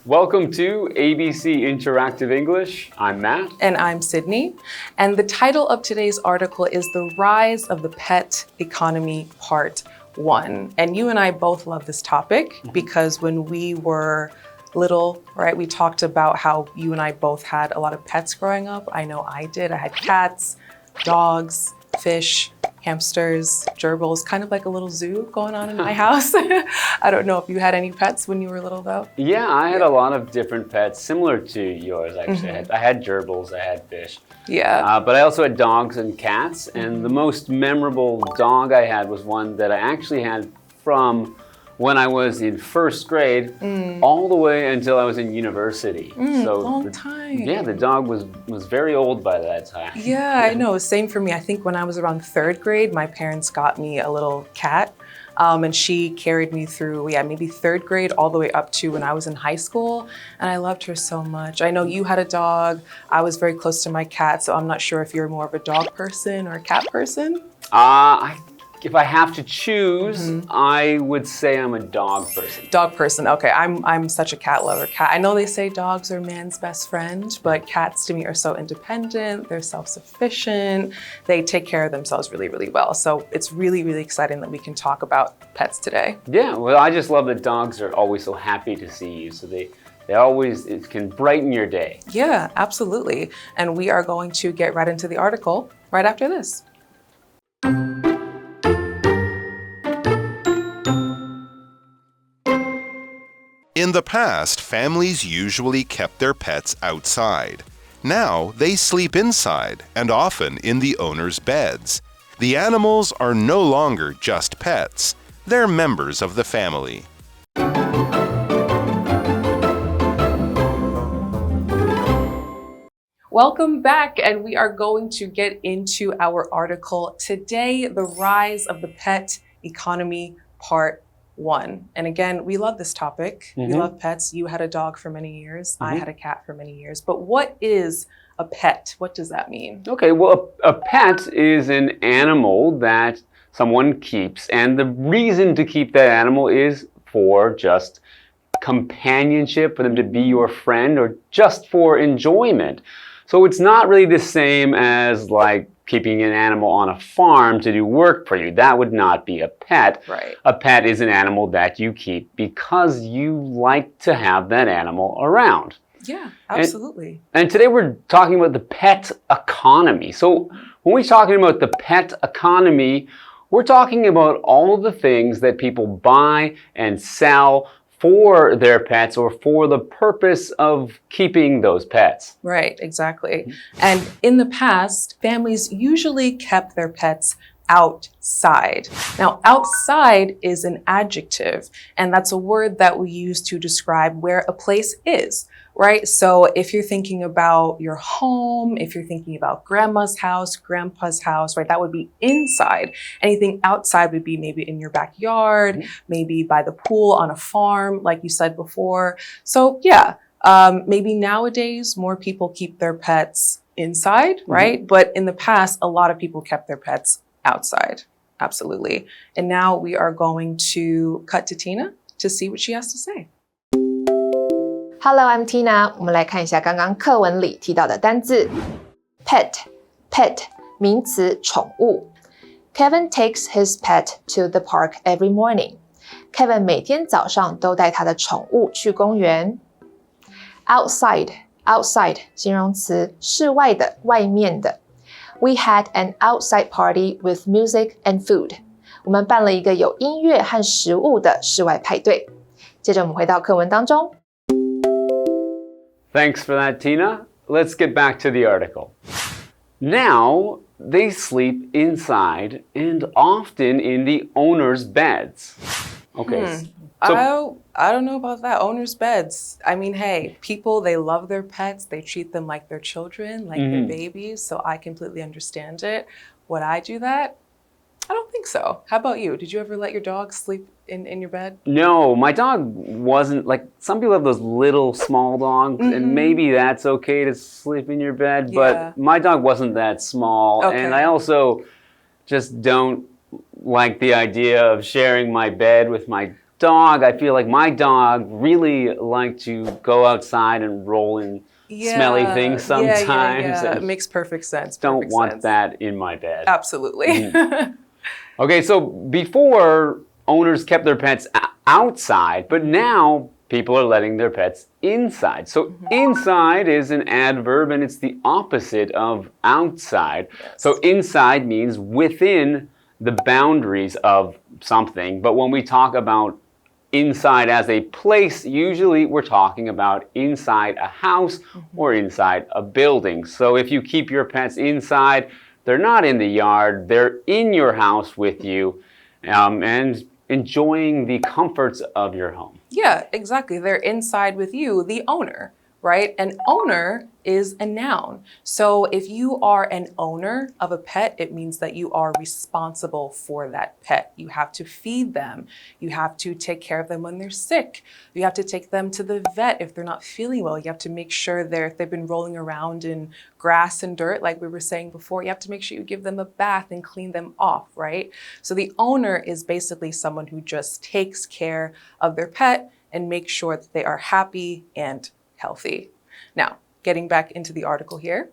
Welcome to ABC Interactive English. I'm Matt. And I'm Sydney. And the title of today's article is The Rise of the Pet Economy Part 1. And you and I both love this topic because when we were little, right, we talked about how you and I both had a lot of pets growing up. I know I did. I had cats, dogs, fish, hamsters, gerbils, kind of like a little zoo going on in my house. I don't know if you had any pets when you were little though. Yeah, I had a lot of different pets, similar to yours actually. I had gerbils, I had fish. Yeah. But I also had dogs and cats, and the most memorable dog I had was one that I actually had from when I was in first grade all the way until I was in university. So long time. Yeah, the dog was very old by that time. Yeah, I know. Same for me. I think when I was around third grade, my parents got me a little cat. And she carried me through, maybe third grade all the way up to when I was in high school. And I loved her so much. I know you had a dog. I was very close to my cat, so I'm not sure if you're more of a dog person or a cat person. If I have to choose, I would say I'm a dog person. Dog person, okay. I'm such a cat lover. I know they say dogs are man's best friend, but cats to me are so independent, they're self-sufficient, they take care of themselves really, really well. So it's really, really exciting that we can talk about pets today. Yeah, well, I just love that dogs are always so happy to see you. So it can brighten your day. Yeah, absolutely. And we are going to get right into the article right after this. In the past, families usually kept their pets outside. Now, they sleep inside and often in the owner's beds. The animals are no longer just pets. They're members of the family. Welcome back, and we are going to get into our article today, The Rise of the Pet Economy Part 1. And again, we love this topic. We love pets. You had a dog for many years. I had a cat for many years. But what is a pet? What does that mean? Okay, well, a pet is an animal that someone keeps. And the reason to keep that animal is for just companionship, for them to be your friend, or just for enjoyment. So it's not really the same as like keeping an animal on a farm to do work for you. That would not be a pet. Right. A pet is an animal that you keep because you like to have that animal around. Yeah, absolutely. And today we're talking about the pet economy. So when we're talking about the pet economy, we're talking about all of the things that people buy and sell for their pets or for the purpose of keeping those pets. Right, exactly. And in the past, families usually kept their pets outside. Now, outside is an adjective, and that's a word that we use to describe where a place is, right? So if you're thinking about your home, if you're thinking about grandma's house, grandpa's house, right, that would be inside. Anything outside would be maybe in your backyard, maybe by the pool on a farm, like you said before. So yeah, maybe nowadays more people keep their pets inside, right? But in the past, a lot of people kept their pets outside. Absolutely. And now we are going to cut to Tina to see what she has to say. Hello, I'm Tina. 我们来看一下刚刚课文里提到的单字 pet 名词宠物。Kevin takes his pet to the park every morning. Kevin 每天早上都带他的宠物去公园。Outside 形容词室外的外面的。We had an outside party with music and food. 我们办了一个有音乐和食物的室外派对。接着我们回到课文当中。Thanks for that, Tina. Let's get back to the article. Now, they sleep inside and often in the owner's beds. Okay. So, I don't know about that. Owner's beds. I mean, hey, people, they love their pets. They treat them like their children, like their babies. So I completely understand it. Would I do that? I don't think so. How about you? Did you ever let your dog sleep in your bed? No, my dog wasn't, like, some people have those little small dogs, and maybe that's okay to sleep in your bed, but my dog wasn't that small, and I also just don't like the idea of sharing my bed with my dog, I feel like my dog really like to go outside and roll in smelly things sometimes. Yeah. It makes perfect sense. Don't want that in my bed. Absolutely. Okay, so before owners kept their pets outside, but now people are letting their pets inside. So inside is an adverb and it's the opposite of outside. Yes. So inside means within the boundaries of something. But when we talk about inside as a place, usually we're talking about inside a house or inside a building. So if you keep your pets inside, they're not in the yard, they're in your house with you and enjoying the comforts of your home. Yeah, exactly. They're inside with you, the owner, right? An owner is a noun. So if you are an owner of a pet, it means that you are responsible for that pet. You have to feed them. You have to take care of them when they're sick. You have to take them to the vet if they're not feeling well. You have to make sure if they've been rolling around in grass and dirt, like we were saying before, you have to make sure you give them a bath and clean them off, right? So the owner is basically someone who just takes care of their pet and makes sure that they are happy and healthy. Now, getting back into the article here,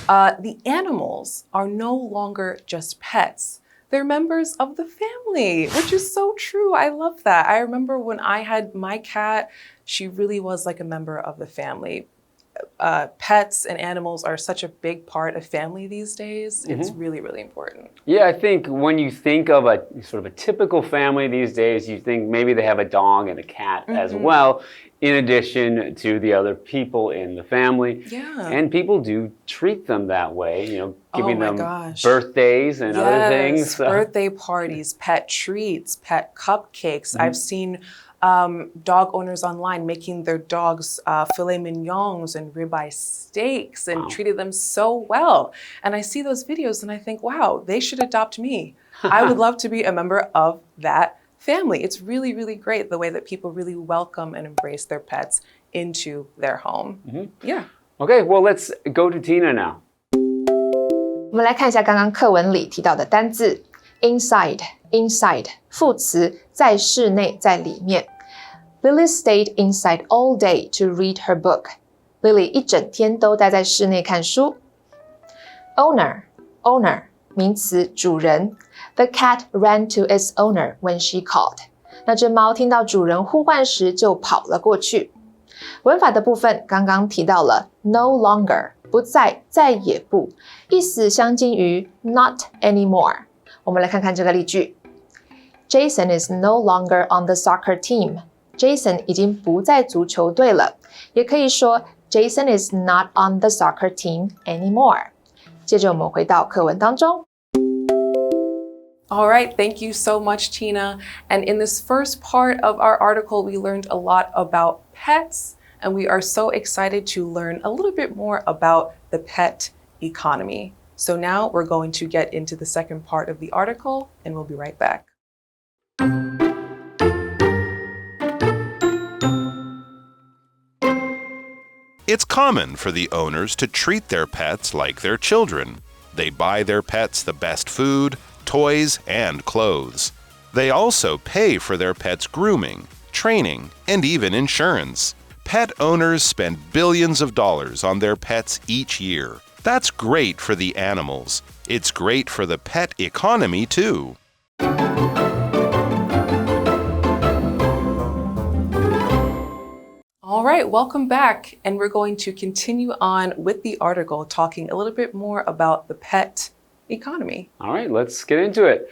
the animals are no longer just pets. They're members of the family, which is so true. I love that. I remember when I had my cat, she really was like a member of the family. Pets and animals are such a big part of family these days. It's really, really important. Yeah, I think when you think of a sort of a typical family these days, you think maybe they have a dog and a cat as well, in addition to the other people in the family. Yeah. And people do treat them that way, you know, giving them gosh. birthdays and other things. Birthday parties, pet treats, pet cupcakes. I've seen dog owners online making their dogs filet mignons and ribeye steaks and treated them so well. And I see those videos and I think, wow, they should adopt me. I would love to be a member of that family. It's really, really great the way that people really welcome and embrace their pets into their home. Yeah. Okay, well, let's go to Tina now. 我们来看一下刚刚课文里提到的单字 inside 副词在室内，在里面。Lily stayed inside all day to read her book. Lily 一整天都待在室内看书。Owner 名词主人。The cat ran to its owner when she called. 那只猫听到主人呼唤时就跑了过去。文法的部分刚刚提到了 no longer 不再，再也不，意思相近于 not anymore。我们来看看这个例句。Jason is no longer on the soccer team. Jason 已经不在足球队了，也可以说 Jason is not on the soccer team anymore. 接着我们回到课文当中。All right, thank you so much, Tina. And in this first part of our article, we learned a lot about pets, and we are so excited to learn a little bit more about the pet economy. So now we're going to get into the second part of the article, and we'll be right back. It's common for the owners to treat their pets like their children. They buy their pets the best food, toys, and clothes. They also pay for their pets' grooming, training, and even insurance. Pet owners spend billions of dollars on their pets each year. That's great for the animals. It's great for the pet economy, too. All right, welcome back. And we're going to continue on with the article, talking a little bit more about the pet economy. All right, let's get into it.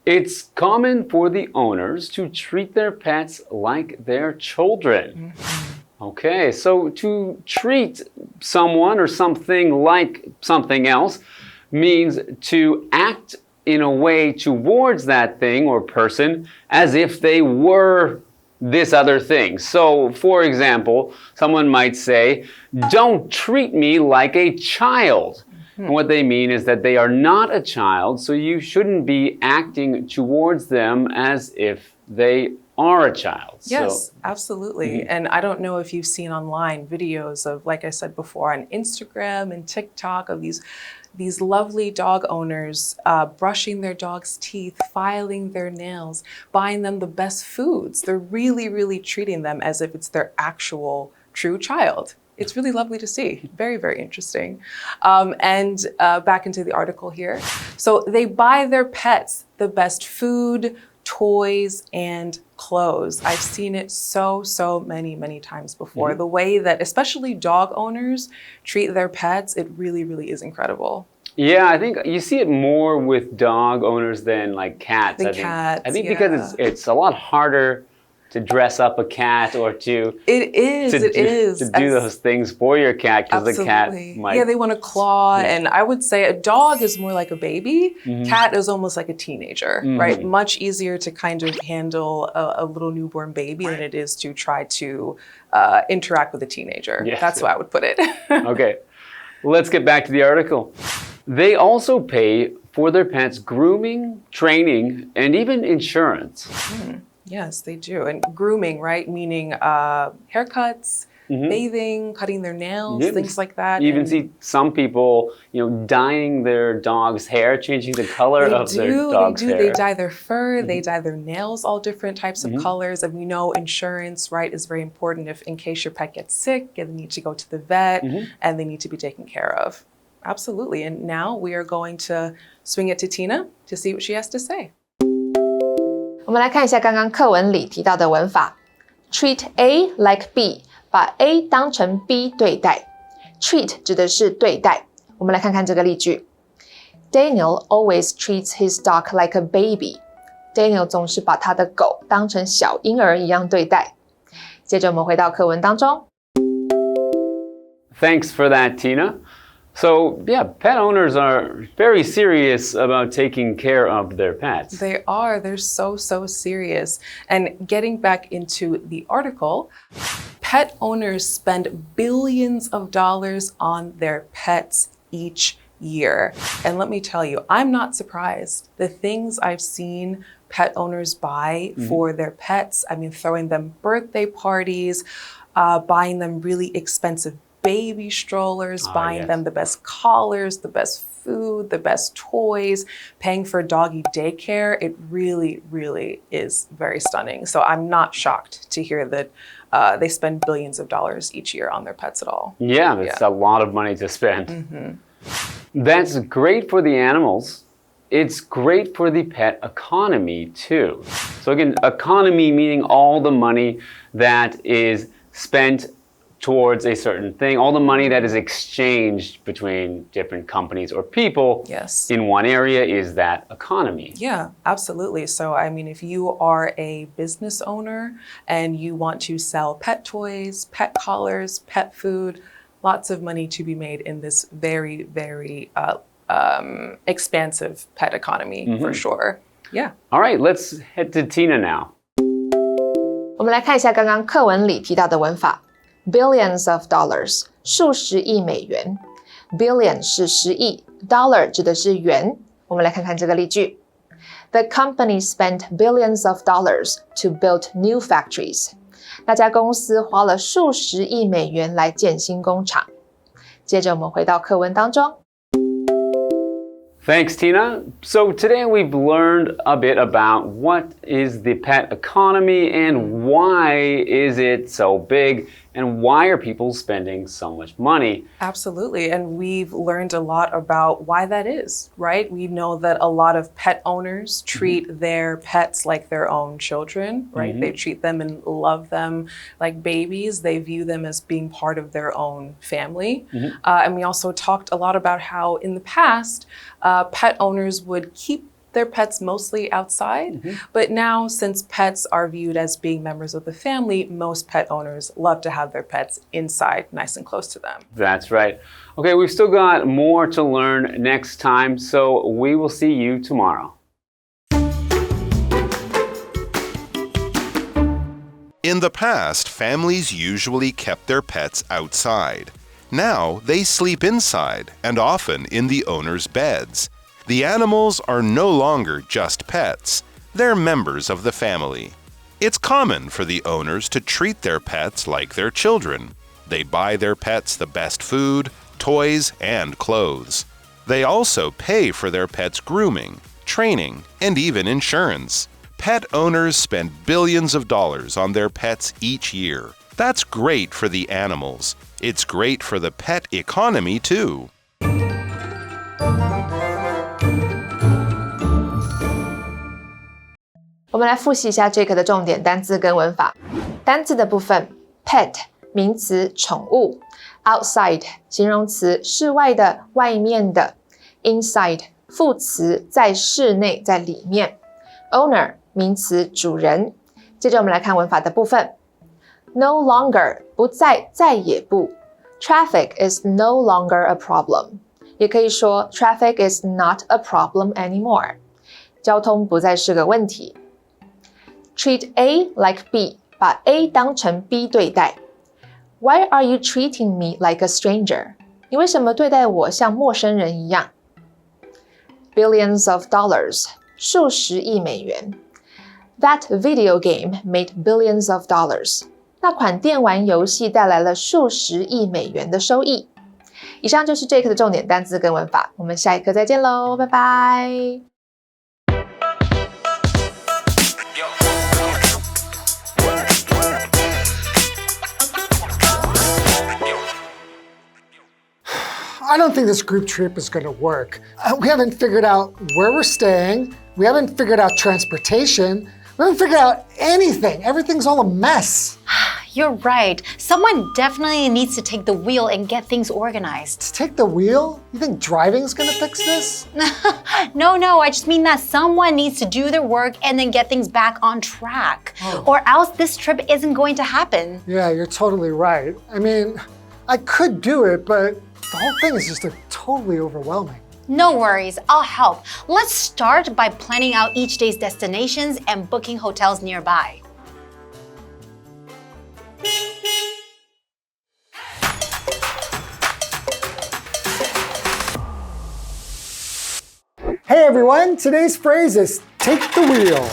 It's common for the owners to treat their pets like their children. Okay, so to treat someone or something like something else means to act in a way towards that thing or person as if they were this other thing. So, for example, someone might say, "Don't treat me like a child." And what they mean is that they are not a child, so you shouldn't be acting towards them as if they are a child. Yes, absolutely. And I don't know if you've seen online videos of, like I said before, on Instagram and TikTok of these these lovely dog owners brushing their dog's teeth, filing their nails, buying them the best foods. They're really, really treating them as if it's their actual true child. It's really lovely to see. Very, very interesting. And back into the article here. So they buy their pets the best food, toys, and clothes. I've seen it so many times before. The way that especially dog owners treat their pets, it really, really is incredible. Yeah, I think you see it more with dog owners than like cats. I think because it's a lot harder to dress up a cat or to do those things for your cat because the cat might they want to claw. And I would say a dog is more like a baby. Cat is almost like a teenager, right? Much easier to kind of handle a little newborn baby than it is to try to interact with a teenager. That's how I would put it. Okay, let's get back to the article. They also pay for their pets' grooming, training, and even insurance. Yes, they do. And grooming, right? Meaning haircuts, bathing, cutting their nails, things like that. You even see some people, dyeing their dog's hair, changing the color of their dog's hair. They dye their fur, they dye their nails, all different types of colors. And we know insurance, right, is very important if in case your pet gets sick and they need to go to the vet and they need to be taken care of. Absolutely. And now we are going to swing it to Tina to see what she has to say. 我们来看一下刚刚课文里提到的文法 Treat A like B 把 A 当成 B 对待 Treat 指的是对待我们来看看这个例句 Daniel always treats his dog like a baby Daniel 总是把他的狗当成小婴儿一样对待接着我们回到课文当中 Thanks for that, Tina. So, yeah, pet owners are very serious about taking care of their pets. They are. They're so serious. And getting back into the article, pet owners spend billions of dollars on their pets each year. And let me tell you, I'm not surprised. The things I've seen pet owners buy for their pets, I mean, throwing them birthday parties, buying them really expensive baby strollers, buying them the best collars, the best food, the best toys, paying for doggy daycare. It really, really is very stunning. So I'm not shocked to hear that they spend billions of dollars each year on their pets at all. Yeah, it's a lot of money to spend. That's great for the animals. It's great for the pet economy too. So again, economy meaning all the money that is spent towards a certain thing, all the money that is exchanged between different companies or people in one area is that economy. Yeah, absolutely. So, I mean, if you are a business owner and you want to sell pet toys, pet collars, pet food, lots of money to be made in this very, very expansive pet economy for sure. Yeah. All right, let's head to Tina now. 我们来看一下刚刚课文里提到的文法Billions of dollars 数十亿美元 Billion 是10亿 Dollar 指的是元我们来看看这个例句 The company spent billions of dollars to build new factories 那家公司花了数十亿美元来建新工厂接着我们回到课文当中Thanks, Tina. So today we've learned a bit about what is the pet economy and why is it so big and why are people spending so much money? Absolutely. And we've learned a lot about why that is, right? We know that a lot of pet owners treat their pets like their own children, right? They treat them and love them like babies. They view them as being part of their own family. And we also talked a lot about how in the past, pet owners would keep their pets mostly outside, but now since pets are viewed as being members of the family, most pet owners love to have their pets inside, nice and close to them. That's right. Okay, we've still got more to learn next time, so we will see you tomorrow. In the past, families usually kept their pets outside. Now they sleep inside and often in the owner's beds. The animals are no longer just pets. They're members of the family. It's common for the owners to treat their pets like their children. They buy their pets the best food, toys, and clothes. They also pay for their pets' grooming, training, and even insurance. Pet owners spend billions of dollars on their pets each year. That's great for the animals. It's great for the pet economy, too. 我们来复习一下这课的重点单字跟文法。单字的部分 ，pet 名词宠物 ，outside 形容词室外的、外面的 ，inside 副词在室内、在里面 ，owner 名词主人。接着我们来看文法的部分 ，no longer 不再、再也不 ，traffic is no longer a problem， 也可以说 traffic is not a problem anymore， 交通不再是个问题。Treat A like B， 把 A 当成 B 对待。Why are you treating me like a stranger？ 你为什么对待我像陌生人一样 ？Billions of dollars， 数十亿美元。That video game made billions of dollars。那款电玩游戏带来了数十亿美元的收益。以上就是这一课的重点单字跟文法，我们下一课再见喽，拜拜。I don't think this group trip is going to work. We haven't figured out where we're staying. We haven't figured out transportation. We haven't figured out anything. Everything's all a mess. You're right. Someone definitely needs to take the wheel and get things organized. To take the wheel? You think driving's going to fix this? No, I just mean that someone needs to do their work and then get things back on track. Or else this trip isn't going to happen. Yeah, you're totally right. I mean, I could do it, but the whole thing is just totally overwhelming. No worries, I'll help. Let's start by planning out each day's destinations and booking hotels nearby. Hey everyone, today's phrase is take the wheel.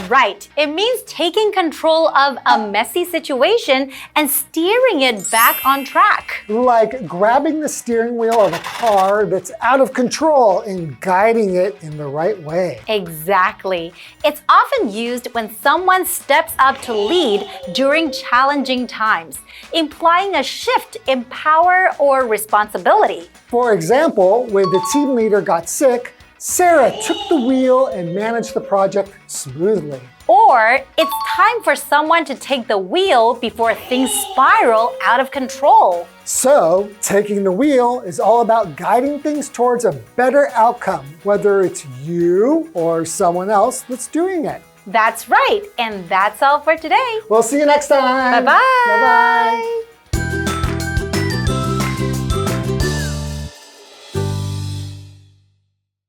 Right. It means taking control of a messy situation and steering it back on track. Like grabbing the steering wheel of a car that's out of control and guiding it in the right way. Exactly. It's often used when someone steps up to lead during challenging times, implying a shift in power or responsibility. For example, when the team leader got sick, Sarah took the wheel and managed the project smoothly. Or it's time for someone to take the wheel before things spiral out of control. So, taking the wheel is all about guiding things towards a better outcome, whether it's you or someone else that's doing it. That's right. And that's all for today. We'll see you next time. Bye-bye. Bye-bye.